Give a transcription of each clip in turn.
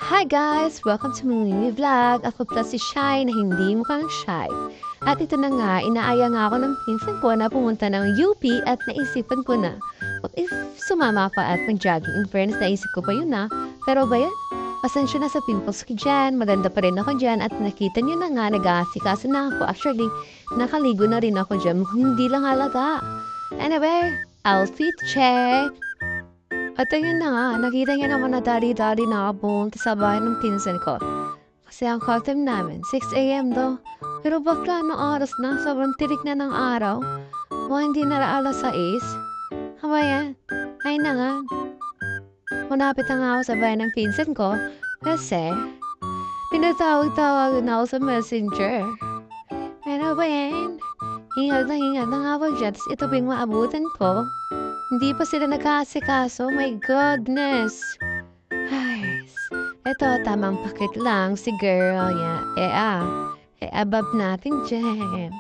Hi guys! Welcome to my mini vlog. Ako pala si Shy na hindi mukhang shy. At ito na nga, inaaya nga ako ng pinsan ko na pumunta ng UP at naisipan ko na what if sumama pa at mag-jogging. In fairness, naisip ko pa yun na. Pero ba yan? Pasensya na sa pimples ko dyan. Maganda pa rin ako dyan. At nakita nyo na nga, nag-aasikaso na ako. Actually, nakaligo na rin ako dyan. Mukhang hindi lang halata. Anyway, outfit check! At ayun na nga, nakita niya naman na dari-dari na pumunta sa bahay ng pinsan ko. Kasi ang call time namin, 6 a.m. do. Pero bakla no oras na, sobrang tirik na ng araw. Hindi na alas 6. Haba yan? Ay na nga. Manapit na nga ako sa bahay ng pinsan ko kasi pinatawag-tawag na ako sa messenger. Ano ba yan? Hingal na nga ako dyan, tapos ito pa yung maabutan ko. Hindi pa sila nag-aasikaso. My goodness. Ay, eto, tamang pakit lang si girl niya. Above natin dyan.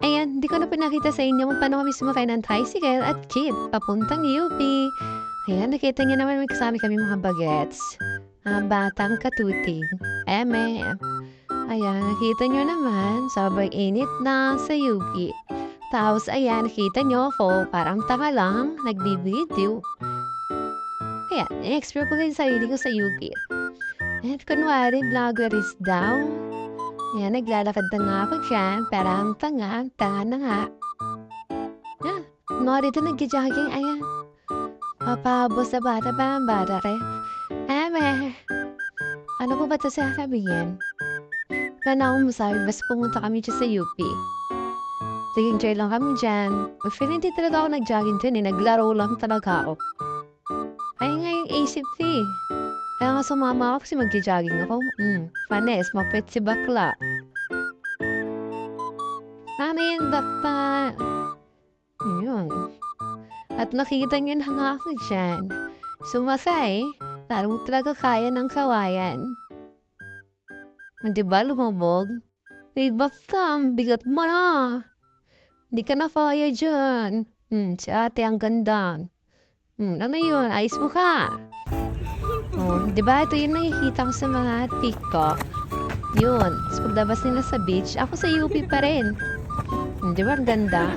Ayan, hindi ko na pinakita sa inyo kung paano kami sumakay ng tricycle at jeep papuntang UP. Ayan, nakita niyo naman may kasama kami mga bagets. Batang katuting. Ayan, nakita niyo naman, sobrang init na sa UP. Tapos, ayan, nakita nyo ako, parang tanga lang, nagbibideo. Kaya, in-explore ko rin sarili ko sa UP. At kunwari, vloggerist daw. Ayan, naglalakad na nga ako dyan, parang tanga na nga. Mga rito nag-jogging, ayan. Papabos sa bata pa ang bata rin. Ano po ba ito sasabihin? Paano akong masabi, basta pumunta kami dyan sa UP. Nag-enjoy lang kami dyan. Feeling hindi talaga ako nag-jogging dyan naglaro lang talaga ako. Ay nga yung ACP. Kaya nga sumama ako kasi mag-jogging ako. Panes, mapit si bakla. Ano yan, bakla? Yun. At nakita niyo na nga ako dyan. Sumasay, parang talaga kaya ng kawayan. Diba lumabog? Hey, bakla, ang bigat mo na. Hindi ka na kaya dyan. Si ate ang ganda. Ano yun? Ayos mo ka. Diba? Ito yung nakikita ko sa mga TikTok. Yun. Tapos paglabas nila sa beach, ako sa UP pa rin. Diba? Ang ganda.